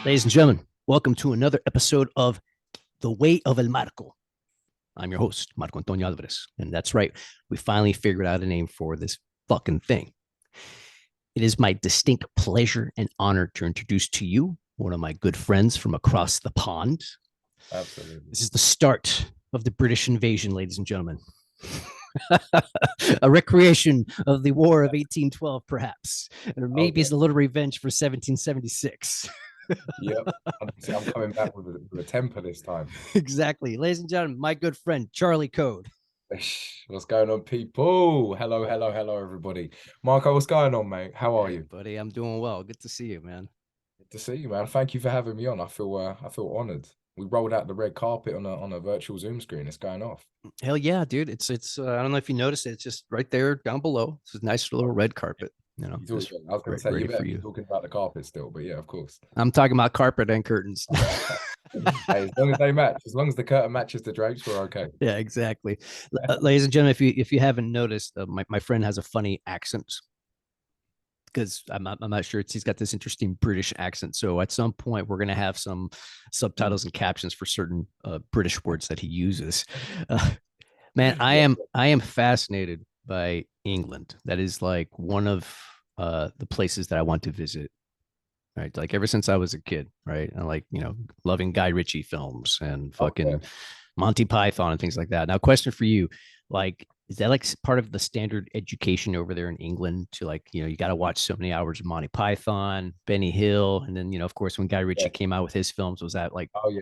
Ladies and gentlemen, welcome to another episode of The Way of El Marco. I'm your host, Marco Antonio Alvarez. And that's right, we finally figured out a name for this fucking thing. It is my distinct pleasure and honor to introduce to you one of my good friends from across the pond. Absolutely. This is the start of the British invasion, ladies and gentlemen. A recreation of the War of 1812, perhaps, or maybe Okay. it's a little revenge for 1776. Yep. I'm coming back with a temper this time. Exactly. Ladies and gentlemen, my good friend, Charlie Coad. What's going on, people? Hello, hello, hello, everybody. Marco, what's going on, mate? How are Hey, you? buddy, I'm doing well. Good to see you, man. Good to see you, man. Thank you for having me on. I feel honored. We rolled out the red carpet on a virtual Zoom screen. It's going off. Hell yeah, dude. It's I don't know if you noticed it. It's just right there down below. It's a nice little red carpet, just I was going to say you ready better for be you. talking about the carpet still, but yeah, of course. I'm talking about carpet and curtains. Hey, as long as they match, as long as the curtain matches the drapes, we're okay. Yeah, exactly. Ladies and gentlemen, if you haven't noticed, my friend has a funny accent because I'm not sure he's got this interesting British accent. So at some point, we're gonna have some subtitles and captions for certain British words that he uses. Uh, Man, I Yeah. am I am fascinated by England. That is like one of the places that I want to visit. Right, like ever since I was a kid, right? And like loving Guy Ritchie films and Okay. fucking Monty Python and things like that. Now, question for you: like, is that like part of the standard education over there in England? To like, you got to watch so many hours of Monty Python, Benny Hill, and then of course, when Guy Yeah. Ritchie came out with his films, was that like, Oh yeah.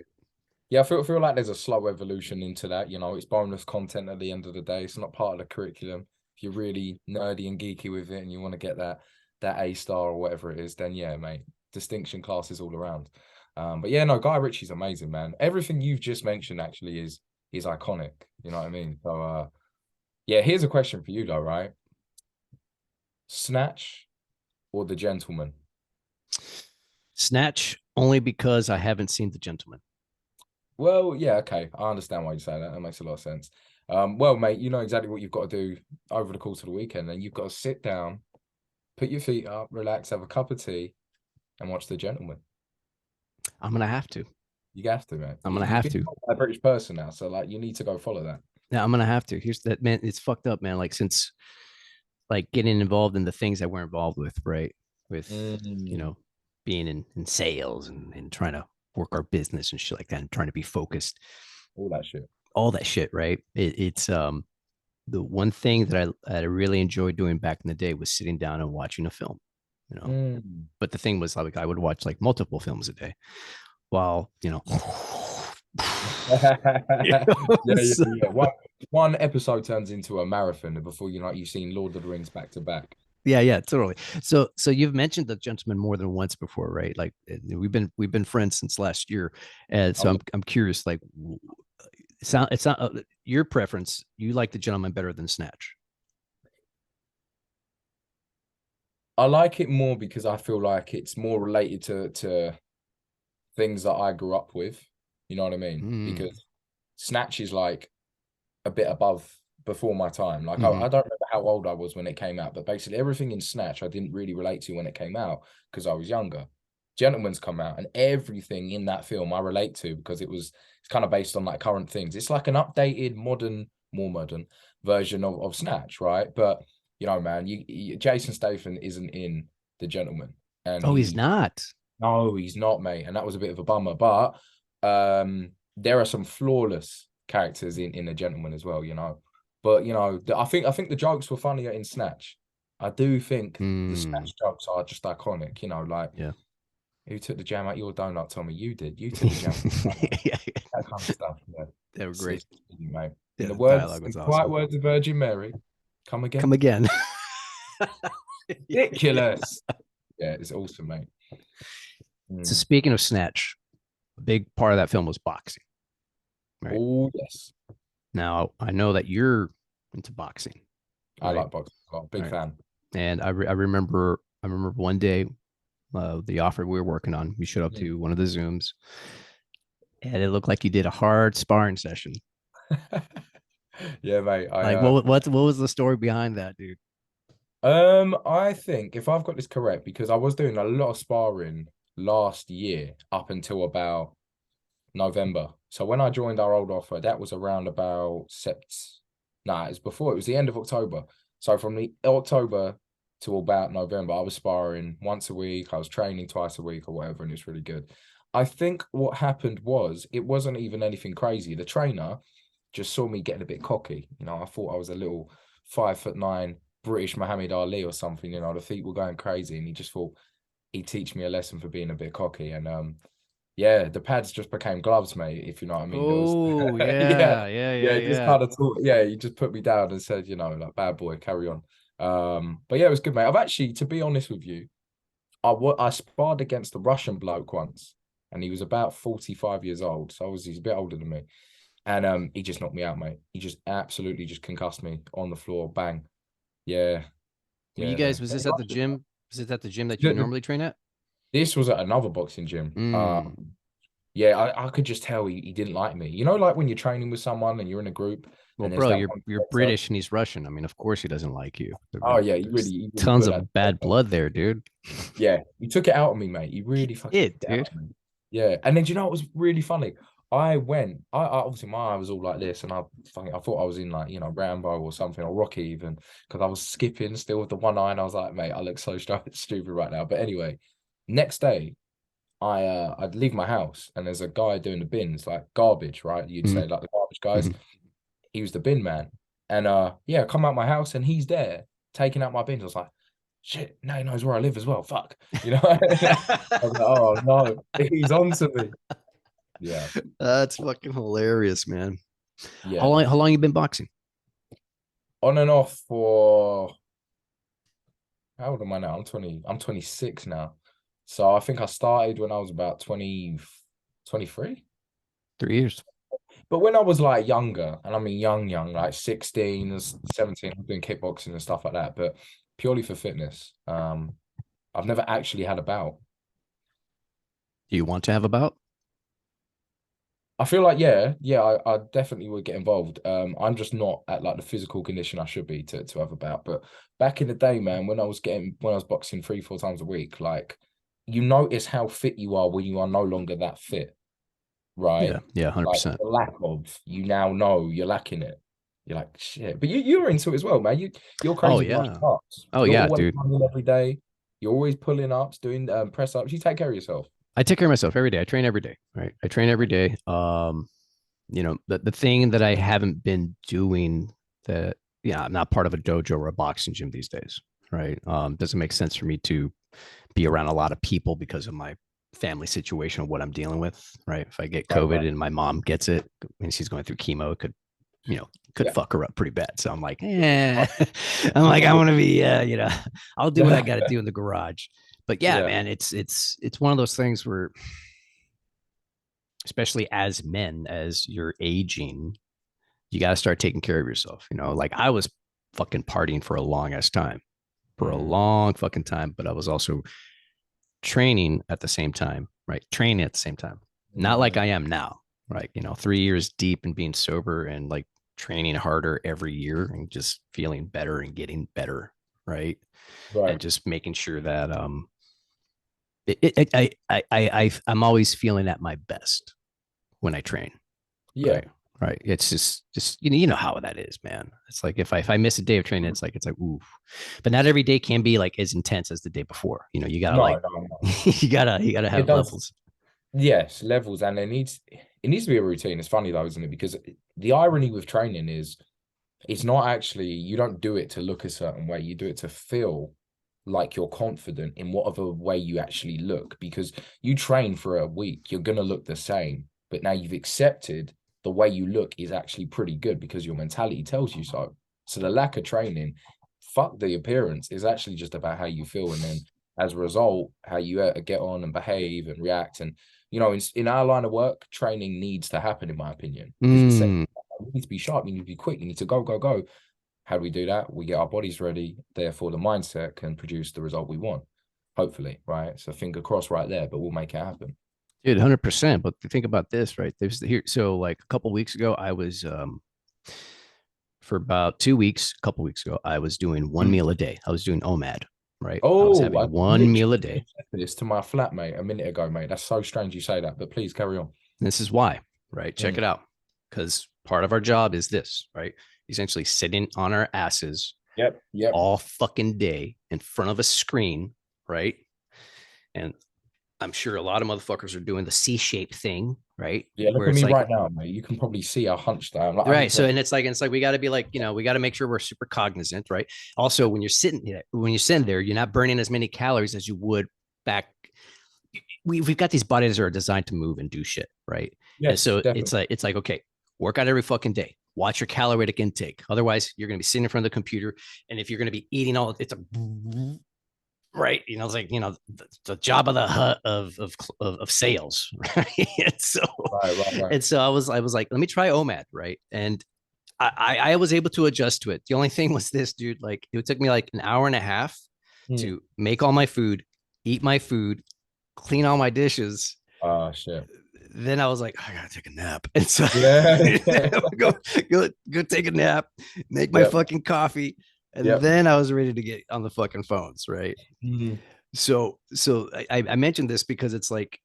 Yeah, I feel like there's a slow evolution into that. It's bonus content at the end of the day. It's not part of the curriculum. If you're really nerdy and geeky with it and you want to get that A star or whatever it is, then yeah, mate, distinction classes all around. But yeah, no, Guy Ritchie's amazing, man. Everything you've just mentioned actually is iconic. You know what I mean? So yeah, here's a question for you though, right? Snatch or The Gentleman? Snatch? Only because I haven't seen The Gentleman. Well, yeah, okay. I understand why you say that. That makes a lot of sense. Well, mate, you know exactly what you've got to do over the course of the weekend. And you've got to sit down, put your feet up, relax, have a cup of tea, and watch The Gentleman. I'm gonna have to. You have to, man. I'm gonna You've have been to. a British person now, so like you need to go follow that. Yeah, I'm gonna have to. Here's that, man. It's fucked up, man. Like since like getting involved in the things that we're involved with, right? With you Mm, know being in sales and trying to work our business and shit like that, and trying to be focused, all that shit. all that shit, right? It's the one thing that I really enjoyed doing back in the day was sitting down and watching a film, you know. Mm. But the thing was, like, I would watch like multiple films a day, while Yeah, yeah, so, yeah. One episode turns into a marathon before you've seen Lord of the Rings back to back. yeah, totally. So you've mentioned The Gentleman more than once before, right? Like we've been friends since last year, and Oh so yeah. I'm curious, like, it's not your preference. You like The Gentleman better than Snatch? I like it more because I feel like it's more related to things that I grew up with. You know what I mean? Mm. Because Snatch is like a bit above before my time. Like I, Hmm. I don't remember how old I was when it came out, but basically everything in Snatch I didn't really relate to when it came out because I was younger. Gentleman's come out and everything in that film I relate to because it's kind of based on like current things. It's like an updated, more modern version of Snatch, right? But man, Jason Statham isn't in The Gentleman, and Oh, he's not. no, he's not, mate. And that was a bit of a bummer. But there are some flawless characters in The Gentleman as well, you know. But I think the jokes were funnier in Snatch. I do think the Mm. Snatch jokes are just iconic, like Yeah. who took the jam out your donut, Tommy? You did. You took the jam out my donut. Yeah, That kind of stuff. Yeah. they were It's great. mate. In Yeah, the the words, dialogue in was the quiet awesome. words of Virgin Mary, come Come again. again. Ridiculous. Yeah, it's awesome, mate. So Mm. speaking of Snatch, a big part of that film was boxing, right? Oh yes. Now I know that you're into boxing, I right? like boxing. I'm a All big right. fan. And I remember one day, the offer we were working on, we showed up Mm. to one of the Zooms, and it looked like you did a hard sparring session. Yeah, mate. I Like, what was the story behind that, dude? I think if I've got this correct, because I was doing a lot of sparring last year up until about November. So when I joined our old offer, that was around about Nah, it's before. It was the end of October. So from the October to about November, I was sparring once a week. I was training twice a week or whatever, and it's really good. I think what happened was it wasn't even anything crazy. The trainer just saw me getting a bit cocky. I thought I was a little 5'9" British Muhammad Ali or something. The feet were going crazy, and he just thought he'd teach me a lesson for being a bit cocky. And yeah, the pads just became gloves, mate, if you know what I mean. There was Oh, yeah, yeah, yeah, yeah, yeah, he just yeah. kind of taught, yeah, he just put me down and said, like, bad boy, carry on. But yeah, it was good, mate. I've actually, to be honest with you, I sparred against a Russian bloke once, and he was about 45 years old. So obviously he's a bit older than me. And he just knocked me out, mate. He just absolutely just concussed me on the floor. Bang. Yeah. Were you Yeah, guys, man. was this at the gym? Was it at the gym that you The- normally train at? This was at another boxing gym. Mm. Yeah, I could just tell he didn't like me. Like when you're training with someone and you're in a group Well, and there's bro, that you're one you're person. British and he's Russian. I mean, of course he doesn't like you. Oh yeah, There's he really tons put that of bad together. blood there, dude. Yeah, he took it out on me, mate. He He really fucking did, took it out dude. on me. Yeah, and then do you know what was really funny? I obviously my eye was all like this, and I thought I was in like Rambo or something or Rocky even because I was skipping still with the one eye, and I was like, mate, I look so stupid right now. But anyway, next day I'd leave my house and there's a guy doing the bins like garbage, right? You'd Mhm, say like the garbage guys. mhm. He was the bin man, and yeah, I come out my house and he's there taking out my bins. I was like, shit, now he knows where I live as well. Fuck, I was like, oh no, he's on to me. Yeah, That's fucking hilarious, man. yeah. How long you been boxing? On and off for how old am I now? I'm 20. I'm 26 now. So I think I started when I was about 20, 23. 3 years. But when I was like younger, and I mean young, like 16 or 17, I'm doing kickboxing and stuff like that, but purely for fitness. I've never actually had a bout. Do you want to have a bout? I feel like yeah, I definitely would get involved. I'm just not at like the physical condition I should be to have a bout. But back in the day, man, when I was boxing 3, 4 times a week, like you notice how fit you are when you are no longer that fit, right? Yeah, yeah, Like 100%. the lack of, you now know you're lacking it. You're like, shit. But you're into it as well, man. You're Oh crazy with martial yeah. arts. Oh You're yeah, always dude. running every day. You're always pulling ups, doing press ups. You take care of yourself. I take care of myself every day. I train every day, right? I train every day. The thing that I haven't been doing that, yeah, I'm not part of a dojo or a boxing gym these days, right? Doesn't make sense for me to be around a lot of people because of my family situation of what I'm dealing with, right? If I get Right, COVID right. and my mom gets it and she's going through chemo, it could Yeah. fuck her up pretty bad. So I'm like, I'm like, I want to be, I'll do what I got to do in the garage. But yeah, Yeah. man, it's one of those things where, especially as men, as you're aging, you got to start taking care of yourself. Like I was fucking partying for a long ass time, for a Mm, long fucking time, but I was also training at the same time, right? Training at the same time, not like mm, I am now, right? 3 years deep and being sober and like training harder every year and just feeling better and getting better, right? And right. just making sure that I'm always feeling at my best when I train, Yeah. right? Right. It's just you know how that is, man. It's like if I miss a day of training, it's like ooh, but not every day can be like as intense as the day before. You gotta No, like no, no. you gotta It have does. levels. Yes, levels, and it needs to be a routine. It's funny though, isn't it? Because the irony with training is it's not actually you don't do it to look a certain way. You do it to feel like you're confident in whatever way you actually look. Because you train for a week, you're gonna look the same, but now you've accepted the way you look is actually pretty good because your mentality tells you so. So the lack of training, fuck the appearance, is actually just about how you feel, and then as a result, how you get on and behave and react. And in our line of work, training needs to happen, in my opinion, because it's Mm, you need to be sharp, you need to be quick, you need to go, go, go. How do we do that? We get our bodies ready, therefore the mindset can produce the result we want, hopefully, right? So finger crossed right there, but we'll make it happen. dude, 100%. But think about this, right? There's here. So like a couple weeks ago, I was for about 2 weeks. A couple weeks ago, I was doing one Mm. meal a day. I was doing OMAD, right? I was Oh, I having one meal a literally day. just said this to my flatmate a minute ago, mate. That's so strange you say that, but please carry on. This is why, right? Check Mm. it out. Because part of our job is this, right? Essentially sitting on our asses Yep, yep. all fucking day in front of a screen, right? And I'm sure a lot of motherfuckers are doing the C-shaped thing, right? Yeah, look Where at it's me like, right now, mate. You can probably see how hunched I am. Like I'm right. So, just and it's like we got to be like, we got to make sure we're super cognizant, right? Also, when you're sitting there, you're not burning as many calories as you would back. We've got these bodies that are designed to move and do shit, right? And yes, so definitely. it's like okay, work out every fucking day. Watch your caloric intake. Otherwise, you're going to be sitting in front of the computer, and if you're going to be eating all, it's a right. It's like the job of the hut of sales, right? and so Right, right, right. and so I was like, let me try OMAD, right? And I was able to adjust to it. The only thing was this, dude. Like it took me like an hour and a half Hmm. to make all my food, eat my food, clean all my dishes. Oh shit. Then I was like, I gotta take a nap, and so Yeah. go go take a nap, make my Yep. fucking coffee, and Yep. then I was ready to get on the fucking phones, right? Mhm. So I mentioned this because it's like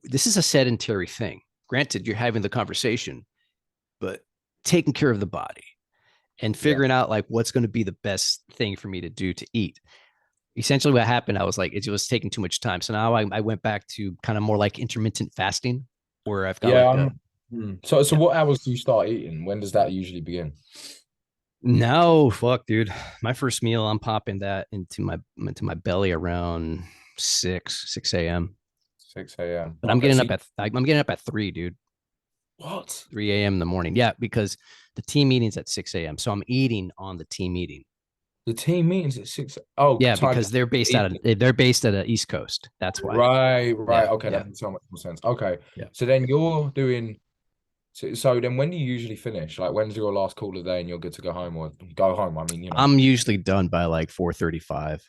this is a sedentary thing. Granted, you're having the conversation, but taking care of the body and Yeah. figuring out like what's going to be the best thing for me to do to eat. Essentially, what happened, I was like, it was taking too much time. So now I went back to kind of more like intermittent fasting, where I've got Yeah. like a So yeah. what hours do you start eating? When does that usually begin? No, fuck, dude. My first meal, I'm popping that into my belly around 6 a.m. 6 a.m. But Okay. So I'm getting up at 3, dude. what? 3 a.m. in the morning. Yeah, because the team meeting's at 6 a.m. So I'm eating on the team meeting. The team meetings at 6. Oh, Yeah, time. because they're based at the East Coast. That's why. Right, right. Yeah, Okay, yeah, that makes so much more sense. Okay. yeah. So then you're doing so then when do you usually finish? Like when's your last call of the day and you're good to go home or go home? I mean, I'm usually done by like 4:35.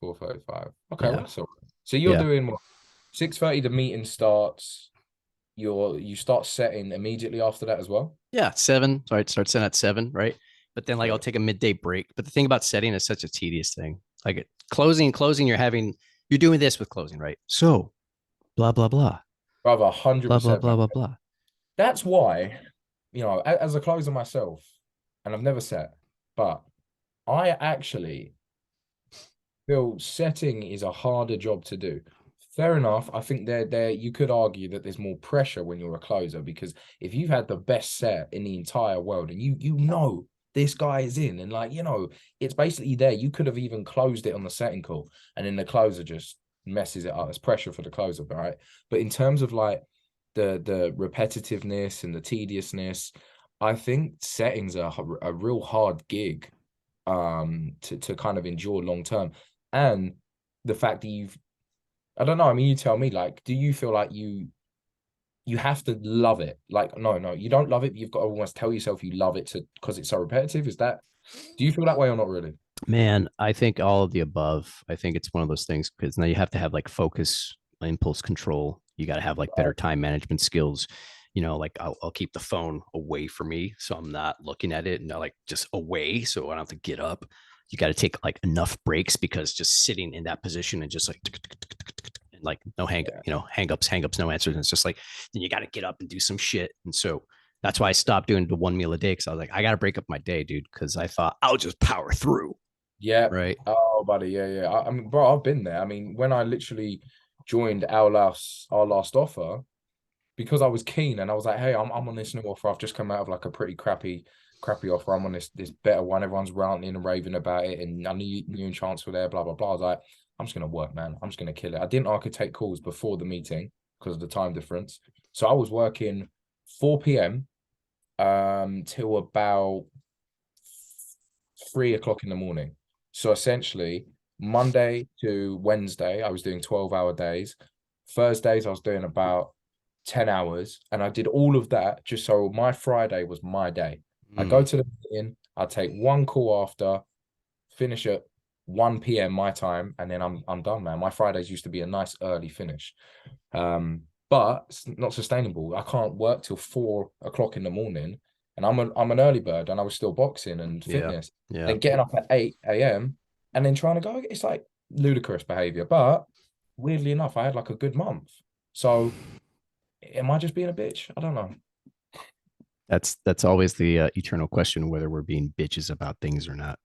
4:35. Okay, well Yeah, that's all right. So you're yeah, doing what? 6:30 the meeting starts. You start setting immediately after that as well? yeah. 7. Sorry, it starts in at 7, right? But then like I'll So take a midday break. But the thing about setting is such a tedious thing. Like closing, you're doing this with closing, right? So blah blah blah brother, blah blah 100%, man. blah blah blah. That's why, as a closer myself, and I've never set, but I actually feel setting is a harder job to do. Fair enough. I think there you could argue that there's more pressure when you're a closer because if you've had the best set in the entire world and you know this guy is in and like it's basically there. You could have even closed it on the setting call and then the closer just messes it up. It's pressure for the closer, right? But in terms of like the repetitiveness and the tediousness, I think settings are a real hard gig to kind of endure long term. And the fact that I don't know, I mean you tell me, like, do you feel like you have to love it? Like, no, you don't love it, but you've got to almost tell yourself you love it to because it's so repetitive. Do you feel that way or not really? Man, I think all of the above. I think it's one of those things because now you have to have like focus, impulse control. You got to have like better Right. time management skills. Like I'll keep the phone away from me so I'm not looking at it and like just away so I don't have to get up. You got to take like enough breaks because just sitting in that position and just like no Yeah. hang ups, no answers. And it's just like then you got to get up and do some shit. And so that's why I stopped doing the one meal a day because I was like, I got to break up my day, dude, because I thought I'll just power through. Yeah. Right. Oh, buddy. Yeah, yeah. I mean, bro, I've been there. I mean, when I literally joined our last offer, because I was keen and I was like, hey, I'm on this new offer. I've just come out of like a pretty crappy offer. I'm on this better one. Everyone's ranting and raving about it, and I knew you and Chance were there. Blah blah blah. I was like, I'm just gonna work, man. I'm just gonna kill it. I didn't architect calls before the meeting because of the time difference. So I was working 4 p.m. Till about 3 o'clock in the morning. So essentially, Monday to Wednesday, I was doing 12-hour days. Thursdays, I was doing about 10 hours. And I did all of that just so my Friday was my day. I go Mm, to the meeting, I take one call after, finish at 1 p.m. my time, and then I'm done, man. My Fridays used to be a nice early finish. But it's not sustainable. I can't work till 4 o'clock in the morning, and I'm an early bird, and I was still boxing and yeah. fitness. Yeah. Then getting up at 8 a.m. and then trying to go, it's like ludicrous behavior. But weirdly enough, I had like a good month. So am I just being a bitch? I don't know. That's always the eternal question, whether we're being bitches about things or not,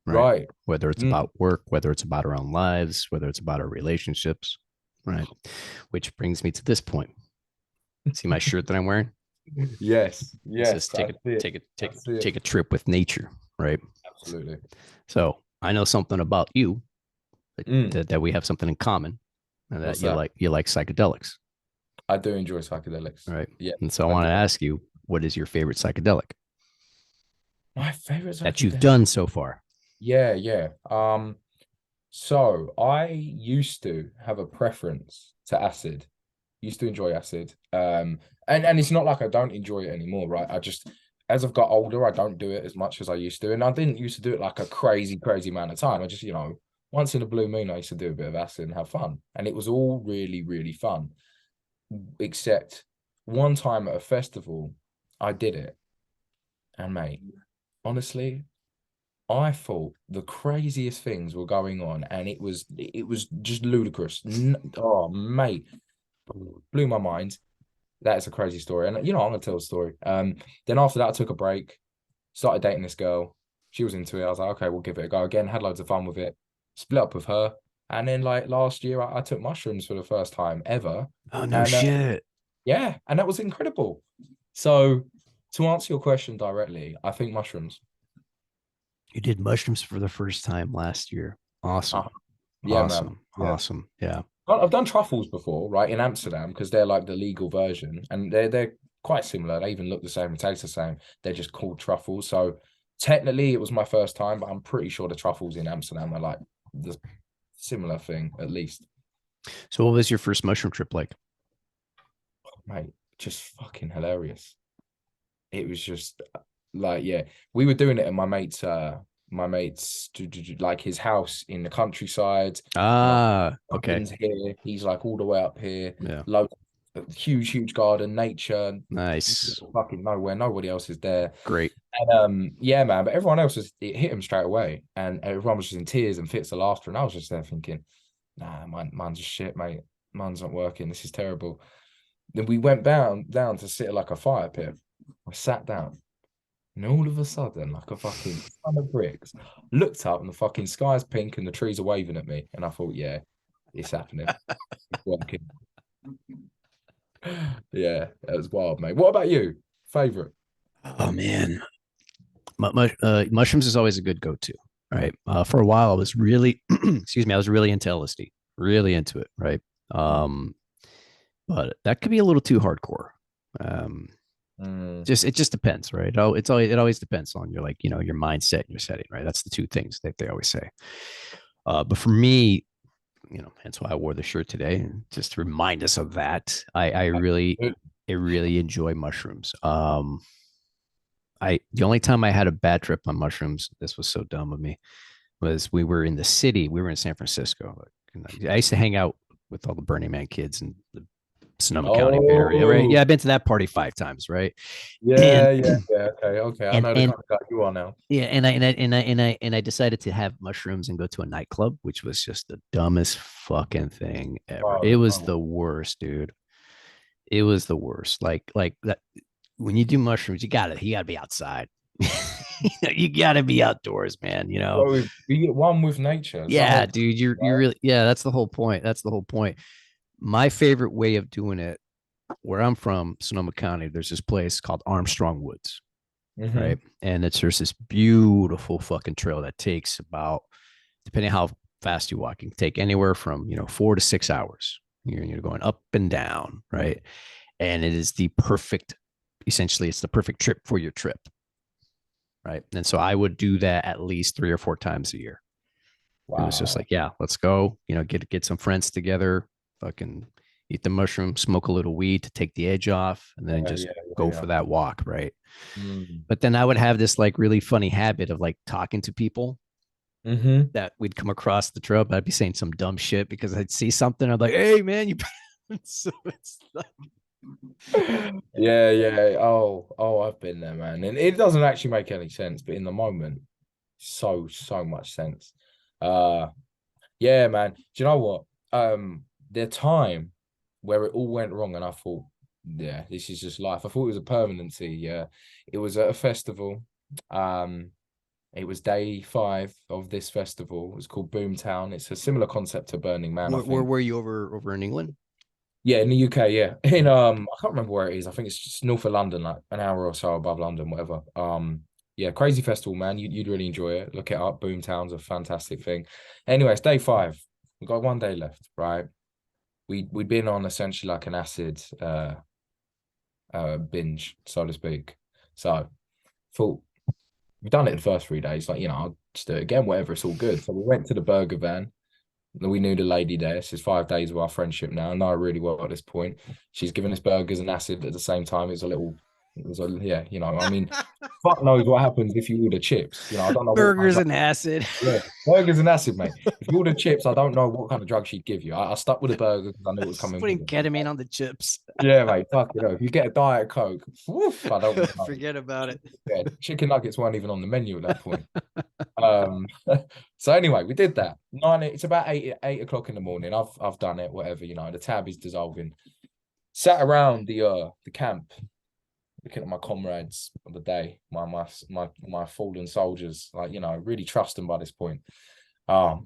right? Right. Whether it's about work, whether it's about our own lives, whether it's about our relationships, right? Which brings me to this point. See my shirt that I'm wearing? Yes. It says Yes. I see it. I see it. take a trip with nature, right? Absolutely. So I know something about you Mm. that we have something in common, and that What's that? you like psychedelics, I do enjoy psychedelics. right? Yeah, And so I I want do. to ask you, what is your favorite psychedelic My favorite that you've psychedelic. done so far? Yeah, yeah. So I used to have a preference to acid. Used to enjoy acid. And it's not like I don't enjoy it anymore, right? I just as I've got older, I don't do it as much as I used to. And I didn't used to do it like a crazy, crazy amount of time. I just, once in a blue moon, I used to do a bit of acid and have fun. And it was all really, really fun. Except one time at a festival, I did it. And mate, honestly, I thought the craziest things were going on, and it was just ludicrous. Oh, mate, blew my mind. That is a crazy story, and I'm gonna tell the story. Then after that, I took a break, started dating this girl. She was into it. I was like, okay, we'll give it a go again. Had loads of fun with it. Split up with her, and then like last year, I took mushrooms for the first time ever, Oh no and shit! yeah, and that was incredible. So, to answer your question directly, I think mushrooms. You did mushrooms for the first time last year. Uh, Awesome, yeah, man. awesome, Yeah. awesome. Yeah. I've done truffles before, right, in Amsterdam because they're like the legal version, and they're quite similar. They even look the same and taste the same. They're just called truffles. So technically, it was my first time, but I'm pretty sure the truffles in Amsterdam are like the similar thing, at least. So, what was your first mushroom trip like? Mate, just fucking hilarious. It was just like, yeah, we were doing it at my mate's like his house in the countryside. Okay. Nothing's here. He's like all the way up here. Yeah. Loads, huge, huge garden, nature, Nice. fucking nowhere. Nobody else is there. Great. And yeah, man. But everyone else it hit him straight away, and everyone was just in tears and fits of laughter. And I was just there thinking, nah, mine's just shit, mate. Mine's not working. This is terrible. Then we went down to sit at like a fire pit. I sat down. And all of a sudden, like a fucking ton of bricks, looked up and the fucking sky's pink and the trees are waving at me. And I thought, yeah, it's happening. It's working. Yeah, that was wild, mate. What about you? Favorite? Oh man, mushrooms is always a good go-to, right? For a while, I was really, excuse me, I was really into LSD, really into it, right? Um, but that could be a little too hardcore. Um, Mm, just it just depends, right? Oh, it always depends on your your mindset and your setting, right? That's the two things that they always say. But for me, hence why I wore the shirt today, just to remind us of that. I really enjoy mushrooms. The only time I had a bad trip on mushrooms, this was so dumb of me, was we were in the city. We were in San Francisco. I used to hang out with all the Burning Man kids in the Sonoma County area, right? oh, Yeah, I've been to that party 5 times, right? And yeah, yeah, yeah. Okay, okay. I know the and kind of guy you are now. yeah, and I decided to have mushrooms and go to a nightclub, which was just the dumbest fucking thing ever. It Oh, was oh. the worst, dude. It was the worst. Like that when you do mushrooms, you gotta be outside. You gotta be outdoors, man. Well, we get one with nature. It's the Yeah, whole, dude. You're right? really that's the whole point. That's the whole point. My favorite way of doing it, where I'm from, Sonoma County, there's this place called Armstrong Woods, right? Mm-hmm. And there's this beautiful fucking trail that takes about, depending how fast you walk, it can take anywhere from 4 to 6 hours. You're going up and down, right? And it is the perfect, essentially, it's the perfect trip for your trip, right? And so I would do that at least 3 or 4 times a year. It was just Wow. like, yeah, let's go, get some friends together, fucking eat the mushroom, smoke a little weed to take the edge off, and then Yeah, just yeah, yeah, go yeah. for that walk, right? Mm. But then I would have this like really funny habit of like talking to people Mm-hmm. that we'd come across the trail, but I'd be saying some dumb shit because I'd see something. I'm like, hey man, you so it's like, Yeah, yeah. Oh, I've been there, man. And it doesn't actually make any sense, but in the moment, so much sense. Uh, yeah, man. Do you know what? The time where it all went wrong, and I thought, yeah, this is just life. I thought it was a permanency. Yeah, it was at a festival. Um, it was day 5 of this festival. It was called Boomtown. It's a similar concept to Burning Man, I Where think. were you over in England? Yeah, in the UK, yeah. In I can't remember where it is. I think it's just north of London, like an hour or so above London, whatever. Yeah, crazy festival, man. You'd really enjoy it. Look it up. Boomtown's a fantastic thing. Anyway, it's day 5. We've got one day left, right? We'd been on essentially like an acid binge, so to speak. So thought we've done it the first 3 days, like I'll just do it again, whatever, it's all good. So we went to the burger van. We knew the lady there. This is 5 days of our friendship now. I know her really well at this point. She's given us burgers and acid at the same time. Yeah, I mean, fuck knows what happens if you order chips. I don't know what kind Burgers of and acid. yeah, burgers and acid, mate. If you order chips, I don't know what kind of drug she'd give you. I stuck with the burger because I knew it was Just coming with putting it. ketamine on the chips. Yeah, mate. Fuck if you get a diet Coke, woof, I don't want to know. Forget about it. Yeah, chicken nuggets weren't even on the menu at that point. Um, so anyway, we did that. It's about 8 o'clock in the morning. I've done it, whatever, the tab is dissolving. Sat around the camp, looking at my comrades of the day, my fallen soldiers, like, really trust them by this point. Kind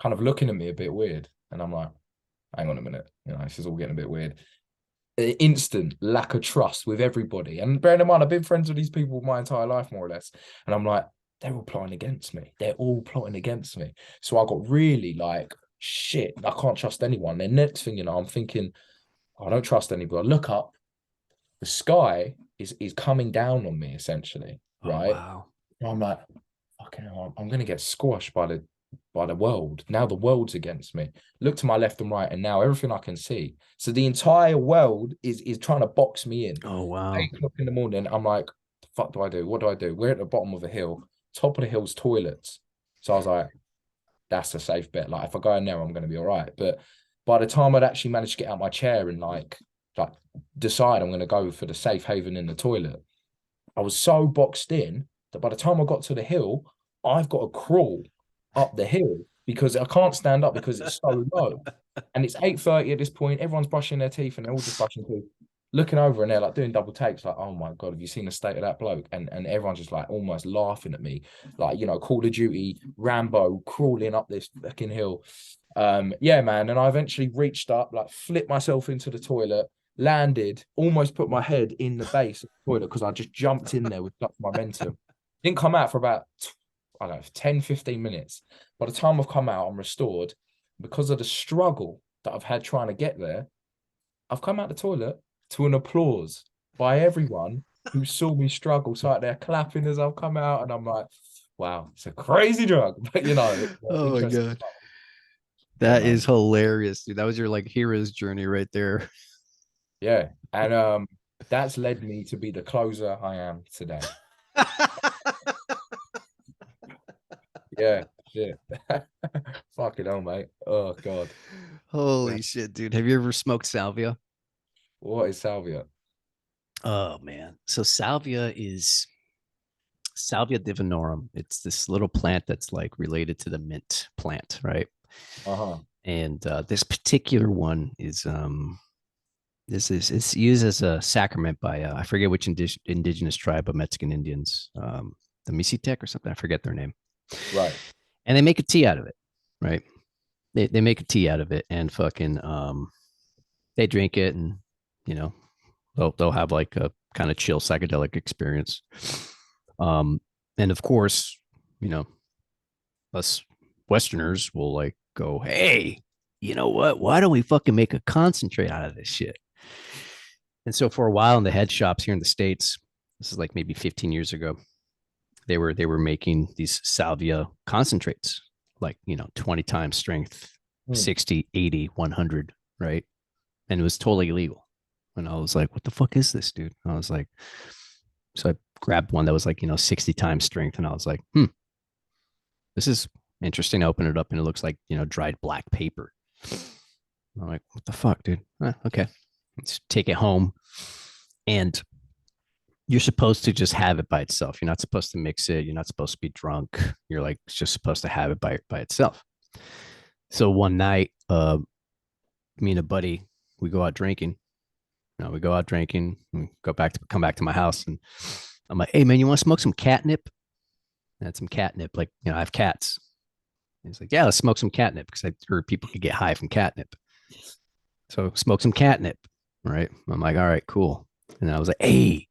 of looking at me a bit weird. And I'm like, hang on a minute, this is all getting a bit weird. Instant lack of trust with everybody. And bearing in mind, I've been friends with these people my entire life, more or less. And I'm like, they're all plotting against me. They're all plotting against me. So I got really like, shit, I can't trust anyone. Then next thing I'm thinking, I don't trust anybody. I look up, the sky is coming down on me essentially, Oh right? wow. And I'm like, fucking hell, I'm gonna get squashed by the world. Now the world's against me. Look to my left and right, and now everything I can see. So the entire world is trying to box me in. Oh wow. 8 o'clock in the morning, I'm like, the fuck do I do? What do I do? We're at the bottom of a hill. Top of the hill's toilets. So I was like, that's a safe bet. Like if I go in there, I'm gonna be all right. But by the time I'd actually managed to get out my chair and like decide I'm gonna go for the safe haven in the toilet, I was so boxed in that by the time I got to the hill, I've got to crawl up the hill because I can't stand up because it's so low. And it's 8:30 at this point. Everyone's brushing their teeth and they're all just brushing teeth, looking over and they're like doing double takes, like, oh my God, have you seen the state of that bloke? And everyone's just like almost laughing at me, like, Call of Duty, Rambo crawling up this fucking hill. Yeah, man. And I eventually reached up, like flipped myself into the toilet, landed, almost put my head in the base of the toilet because I just jumped in there with such momentum. Didn't come out for about, I don't know, 10, 15 minutes. By the time I've come out, I'm restored. Because of the struggle that I've had trying to get there, I've come out the toilet to an applause by everyone who saw me struggle. So like they're clapping as I've come out, and I'm like, wow, it's a crazy drug. But Oh my interesting. God. Yeah, That man. is hilarious, dude. That was your like hero's journey right there. Yeah. And that's led me to be the closer I am today. Yeah, shit. Fucking hell, mate. Oh God. Yeah. Holy shit, dude. Have you ever smoked salvia? What is salvia? Oh man. So salvia is Salvia divinorum. It's this little plant that's like related to the mint plant, right? Uh-huh. And this particular one is this is it's used as a sacrament by I forget which indigenous tribe of Mexican Indians, the Misitec or something. I forget their name. Right. And they make a tea out of it, right? They make a tea out of it and fucking they drink it and you know they'll have like a kind of chill psychedelic experience. And of course, you know, us Westerners will like go, hey, you know what? Why don't we fucking make a concentrate out of this shit? And so for a while in the head shops here in the States, this is like maybe 15 years ago, they were making these salvia concentrates, like, 20 times strength, Hmm. 60, 80, 100, right? And it was totally illegal. And I was like, what the fuck is this, dude? And I was like, so I grabbed one that was like, 60 times strength. And I was like, this is interesting. I open it up and it looks like, dried black paper. I'm like, what the fuck, dude? Okay. Let's take it home. And You're supposed to just have it by itself. You're not supposed to mix it. You're not supposed to be drunk. You're like just supposed to have it by itself. So one night, me and a buddy, we go out drinking. We go out drinking, and come back to my house, and I'm like, "Hey man, you want to smoke some catnip?" And had some catnip, like I have cats. And he's like, "Yeah, let's smoke some catnip," because I heard people could get high from catnip. So smoke some catnip, right? I'm like, "All right, cool." And I was like, "Hey,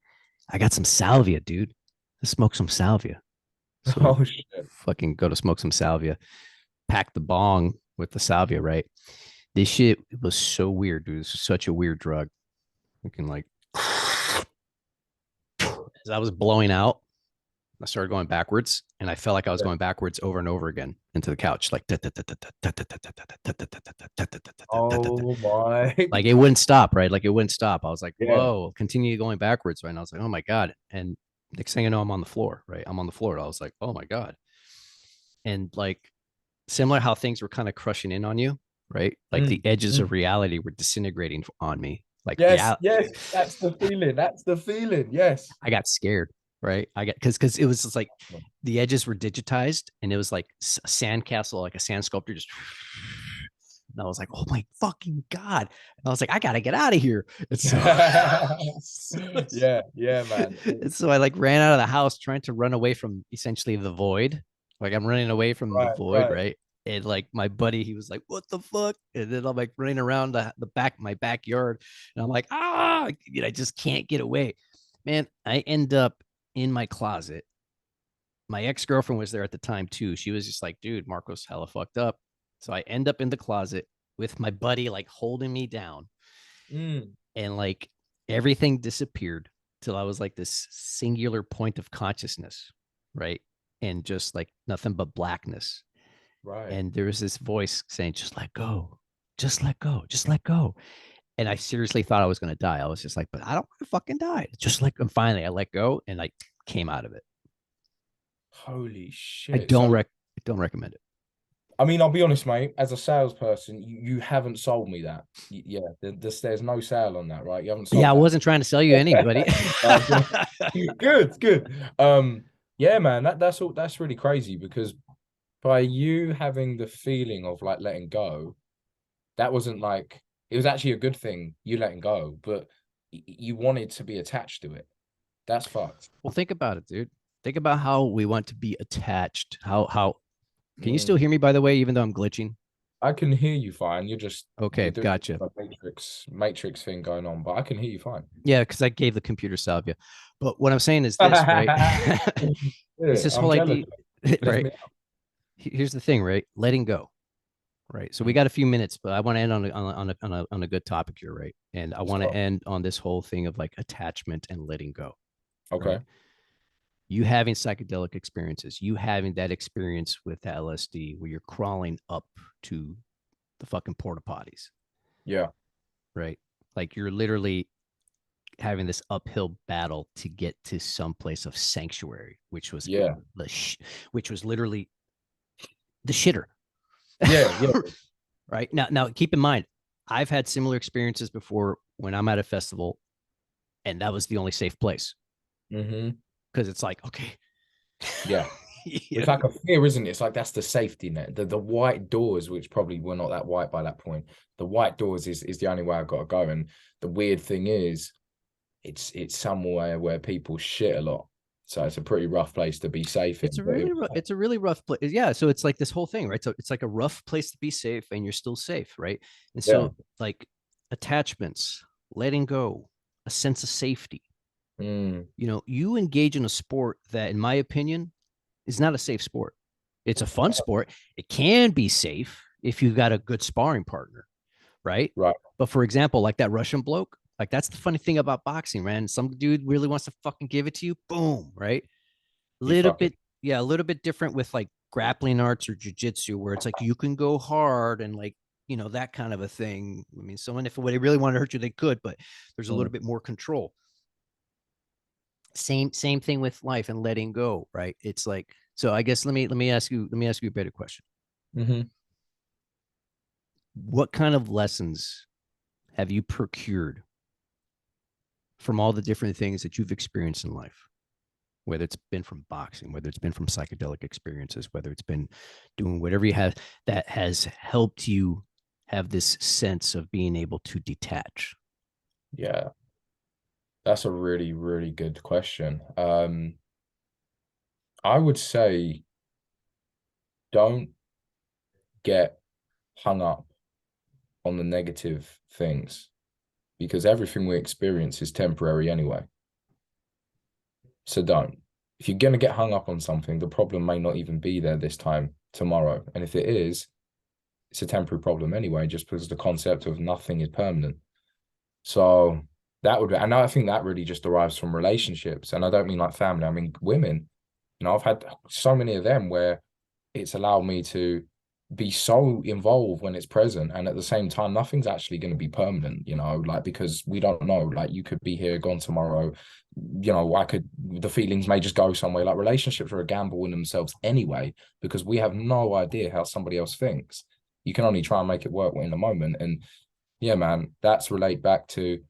I got some salvia, dude. Let's smoke some salvia." So we Oh shit. fucking go to smoke some salvia, pack the bong with the salvia, right? This shit was so weird, dude. This was such a weird drug. We can like, as I was blowing out, I started going backwards, and I felt like I was Yeah. going backwards over and over again into the couch, like Oh my. like it wouldn't stop, right? Like it wouldn't stop. I was like, Yeah. whoa, continue going backwards, right? And I was like, oh my god. And next thing I know, I'm on the floor, right? I'm on the floor. And I was like, oh my god. And like similar how things were kind of crushing in on you, right? Like the Mm, edges mm. of reality were disintegrating on me. Like Yes, yes, that's the feeling. That's the feeling. Yes. I got scared, right? I got because it was just like the edges were digitized, and it was like a sandcastle, like a sand sculptor, just. And I was like, "Oh my fucking god!" And I was like, "I gotta get out of here." And so, Yeah, yeah, man. and so I like ran out of the house trying to run away from essentially the void. Like I'm running away from the Right, void, right. right? And like my buddy, he was like, "What the fuck?" And then I'm like running around the back my backyard, and I'm like, "Ah!" I just can't get away, man. I end up in my closet. My ex girlfriend was there at the time too. She was just like, "Dude, Marco's hella fucked up." So I end up in the closet with my buddy like holding me down, Mm, and like everything disappeared till I was like this singular point of consciousness, right? And just like nothing but blackness. right. And there was this voice saying, "Just let go, just let go, just let go." And I seriously thought I was going to die. I was just like, "But I don't want to fucking die." Just like, and finally I let go and I came out of it. Holy I shit. don't So, rec I don't recommend it. I mean, I'll be honest, mate. As a salesperson, you haven't sold me that. Yeah, there's no sale on that, right? You haven't Yeah, I sold that. wasn't trying to sell you anybody. Good, good. Yeah, man, that's all. That's really crazy because by you having the feeling of like letting go, that wasn't like it was actually a good thing you letting go, but you wanted to be attached to it. That's fucked. Well, think about it, dude. Think about how we want to be attached. How can you still Mm. hear me by the way, even though I'm glitching? I can hear you fine. You're Okay, doing gotcha. a matrix thing going on, but I can hear you fine. Yeah, because I gave the computer salvia. But what I'm saying is this, right? It's Yeah, this I'm whole jealous. idea, Left right? me Here's the thing, right? Letting go, right? So we out. got a few minutes, but I want to end on a good topic here, right? And I Let's want to go. end on this whole thing of like attachment and letting go, right? Okay. You having psychedelic experiences, you having that experience with the LSD where you're crawling up to the fucking porta potties, Yeah. right? Like you're literally having this uphill battle to get to some place of sanctuary, Yeah. which was literally the shitter. Yeah. Yeah. Right now, keep in mind, I've had similar experiences before when I'm at a festival, and that was the only safe place Hmm. because it's like, okay, Yeah. you It's know, like a fear, isn't it? It's like that's the safety net. The white doors, which probably were not that white by that point. The white doors is the only way I've got to go. And the weird thing is, it's somewhere where people shit a lot. So it's a pretty rough place to be safe in. But it's a really rough place. Yeah, so it's like this whole thing, right? So it's like a rough place to be safe, and you're still safe, right? And yeah. so like attachments, letting go, a sense of safety. Mm, You engage in a sport that, in my opinion, is not a safe sport. It's a fun sport. It can be safe if you've got a good sparring partner, right? right. But for example, like that Russian bloke, like that's the funny thing about boxing, man. Some dude really wants to fucking give it to you, boom, right? A You little fuck it. bit, yeah, a little bit different with like grappling arts or jujitsu, where it's like you can go hard and like that kind of a thing. I mean, someone if they really want to hurt you, they could, but there's a Mm, little bit more control. Same thing with life and letting go, right? It's like so. I guess let me ask you a better question. hmm. What kind of lessons have you procured from all the different things that you've experienced in life, whether it's been from boxing, whether it's been from psychedelic experiences, whether it's been doing whatever you have that has helped you have this sense of being able to detach? Yeah, that's a really, really good question. I would say don't get hung up on the negative things because everything we experience is temporary anyway. So don't. If you're going to get hung up on something, the problem may not even be there this time tomorrow. And if it is, it's a temporary problem anyway, just because the concept of nothing is permanent. So that would, and I think that really just derives from relationships. And I don't mean like family, I mean women. You know, I've had so many of them where it's allowed me to be so involved when it's present, and at the same time nothing's actually going to be permanent, you know, like because we don't know, like you could be here gone tomorrow, you know, the feelings may just go somewhere. Like relationships are a gamble in themselves anyway, because we have no idea how somebody else thinks. You can only try and make it work in the moment. And yeah, man, that's relate back to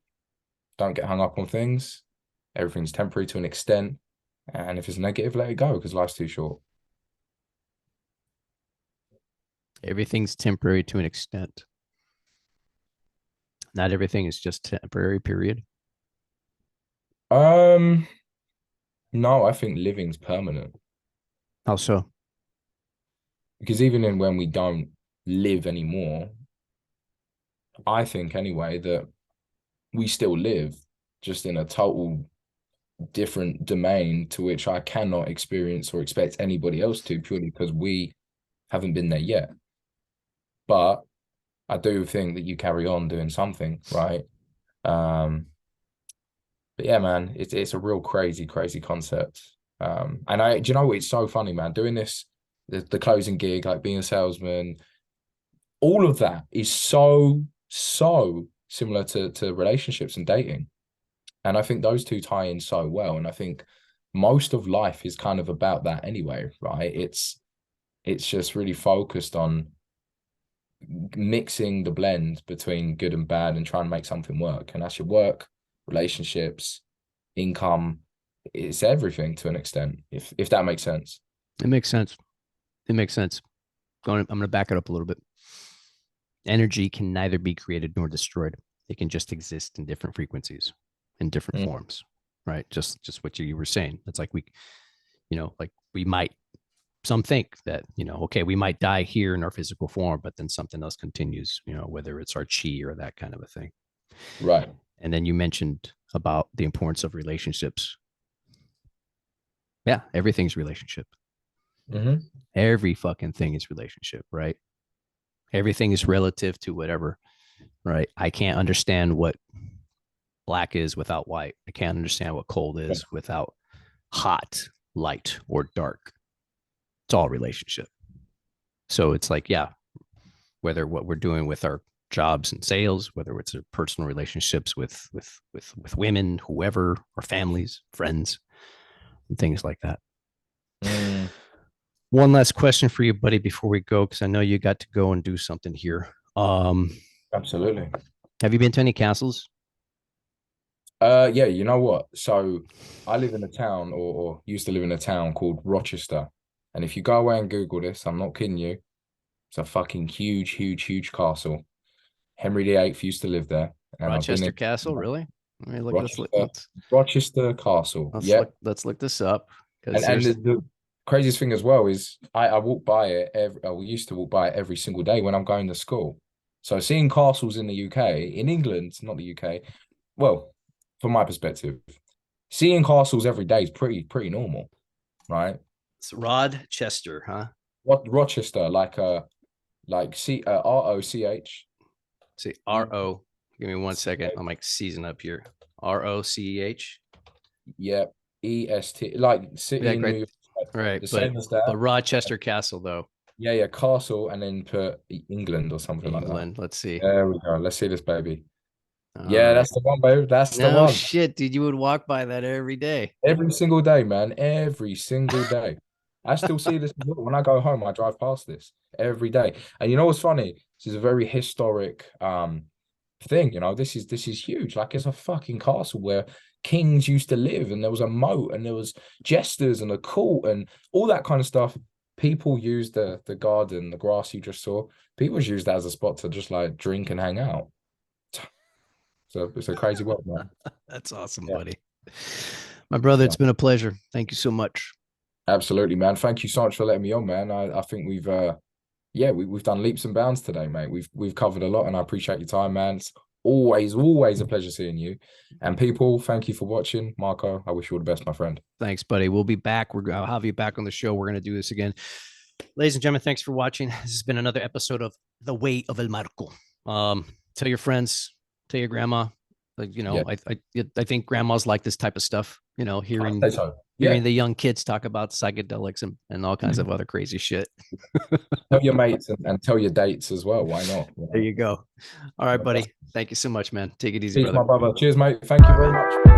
don't get hung up on things. Everything's temporary to an extent, and if it's negative, let it go because life's too short. Everything's temporary to an extent. Not everything is just temporary, period. um no, I think living's permanent. How so? Because even in when we don't live anymore, I think anyway that we still live, just in a total different domain to which I cannot experience or expect anybody else to, purely because we haven't been there yet. But I do think that you carry on doing something, right? Um, but yeah, man, it's a real crazy concept. And do you know, it's so funny, man, doing this, the closing gig, like being a salesman, all of that is so similar to relationships and dating. And I think those two tie in so well. And I think most of life is kind of about that anyway, right? It's just really focused on mixing the blend between good and bad and trying to make something work. And that's your work, relationships, income. It's everything to an extent, if that makes sense. It makes sense. It makes sense. I'm going to back it up a little bit. Energy can neither be created nor destroyed. It can just exist in different frequencies, in different Mm, forms, right? Just what you were saying. It's like like we might, some think that, okay, we might die here in our physical form, but then something else continues, whether it's our chi or that kind of a thing. right. And then you mentioned about the importance of relationships. Yeah, everything's relationship. Mm-hmm. Every fucking thing is relationship, right? Everything is relative to whatever, right? I can't understand what black is without white. I can't understand what cold is without hot, light, or dark. It's all relationship. So it's like, yeah, whether what we're doing with our jobs and sales, whether it's our personal relationships with women, whoever, or families, friends, and things like that. Mm, One last question for you, buddy, before we go, because I know you got to go and do something here. absolutely. Have you been to any castles? Yeah, you know what? So I live in a town or used to live in a town called Rochester. And if you go away and Google this, I'm not kidding you, it's a fucking huge castle. Henry VIII used to live there, and I've been Rochester in Castle, really? Let me look. Rochester, Rochester Castle. Yep. Let's look this up because And there's the craziest thing as well is I walk by it we used to walk by it every single day when I'm going to school. So seeing castles in the UK, in England, not the UK, well, from my perspective, seeing castles every day is pretty normal, right? it's Rochester, huh? What Rochester, like C Roch. See, RO. Give me 1 second. I'm like season up here. ROCH. Yep. EST, like city Yeah, in New great. York, All right, the but same as that. Rochester Castle though, Yeah, castle, and then put England or something like that. England. Let's see. There we go. Let's see this baby. All Yeah, right. that's the one, baby. That's the No one. shit, dude. You would walk by that every day. Every single day, man. Every single day. I still see this when I go home. I drive past this every day. And you know what's funny? This is a very historic thing. You know, this is huge. Like, it's a fucking castle where kings used to live, and there was a moat, and there was jesters and a court and all that kind of stuff. People use the garden, the grass you just saw. People use that as a spot to just like drink and hang out. So it's a crazy world, man. That's awesome, Yeah. buddy. My brother, Yeah. it's been a pleasure. Thank you so much. Absolutely, man. Thank you so much for letting me on, man. I think we've we've done leaps and bounds today, mate. We've covered a lot, and I appreciate your time, man. It's always a pleasure seeing you. And people, thank you for watching. Marco, I wish you all the best, my friend. Thanks, buddy. We'll be back. I'll have you back on the show. We're going to do this again. Ladies and gentlemen, thanks for watching. This has been another episode of The Way of El Marco. Tell your friends, tell your grandma. Like, you know, yeah. I think grandmas like this type of stuff, you know, hearing the young kids talk about psychedelics and all kinds of other crazy shit. Tell your mates and tell your dates as well. Why not? There you go. All right, buddy. Thank you so much, man. Take it easy, Peace, brother. my brother. Cheers, mate. Thank you very much.